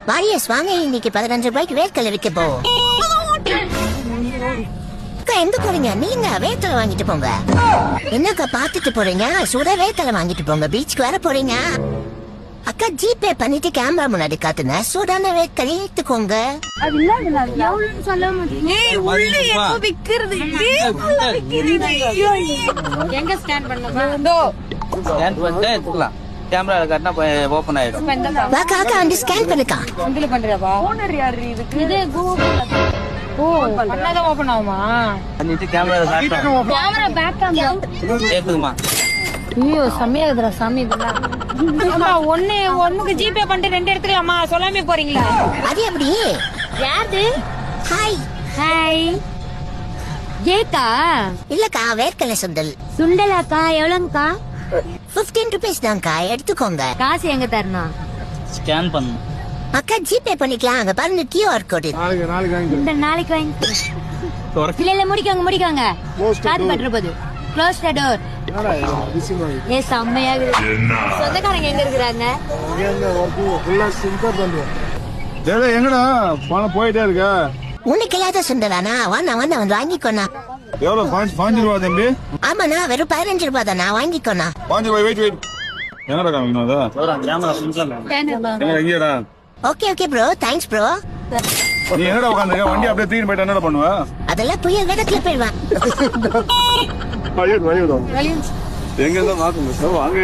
Warriors வாங்க, இன்னைக்கு 15 ரூபாய்க்கு வேர்க்கடலை விற்க போவோம். அக்கா எங்க போறீங்க? நீங்க வேர்க்கடலை வாங்கிட்டு போங்க. என்னக்கா பாத்துட்டு போறீங்க? சுட வேர்க்கடலை வாங்கிட்டு போங்க. பீச்சுக்கு வர போறீங்க. அக்கா ஜிபே பண்ணிட்டு கேமரா முன்னாடி காட்டுங்க. சூடான வேர்க்கடலை எடுத்துக்கோங்க. எங்க ஸ்கேன் பண்ணலாம்? கேமரா காட்டினா ஓபன் ஆயிடும். வாக்கா அக்கா வந்து ஸ்கேன் பண்ணுக்கா. இதுல பண்றியாவா? ஓனர் யாரு இதுக்கு? இது கூகுள். ஓ, பண்ணாதான் ஓபன் ஆகுமா? பண்ணிட்டு கேமரா காட்டணும். கேமரா பேக் கேமரா கேக்குதுமா? ஐயோ செம்மையா இருக்குடா சாமி இதெல்லாம். அம்மா ஒண்ணுக்கு ஜிபே பண்ணிட்டு 2 எடுத்துக்கலாமா? சொல்லாமே போறீங்களா? அது எப்படி? யாரு? ஹாய். ஹாய். ஏக்கா இல்லக்கா வேர்க்கடலை சுண்டல். சுண்டலாக்கா எவ்வளவுக்கா? 15 ரூபீஸ் தான்க்கா, எடுத்துக்கோங்க. காசு எங்க தரணும்? ஸ்கேன் பண்ணு. அக்கா ஜிபே பண்ணிக்கலாம். அங்க பாருங்க QR கோடு. இந்த நாளைக்கு வாங்கி இல்ல முடிக்காங்க காத்து பட்டுற போது. Close the door. ஏ செம்மையா இருக்கு. சொந்தக்காரங்க எங்க இருக்கிறாங்க? எங்கடா பணம் போயிட்டே இருக்க? உனக்கு இல்லாத சுண்டலானா? வாண்ணா வந்து வாங்கிக்கோண்ணா. எவ்வளவு? 5 ரூபா தம்பி. ஆமாண்ணா, வெறும் 15 ரூபாய் தானா, வாங்கிக்கோண்ணா. 5 ரூபாய். வெயிட் என்னடா காமிக்கணும் அதா? கேமரா ஃபுல்லா எங்கடா? Okay bro, thanks bro. நீ என்னடா உட்காந்துருக்க? வண்டி அப்படியே தூக்கிட்டு போயிட்டு என்னடா பண்ணுவ? அதெல்லாம் புயல் வேகத்துல போயிடுவான். எங்க இருந்தா வாங்க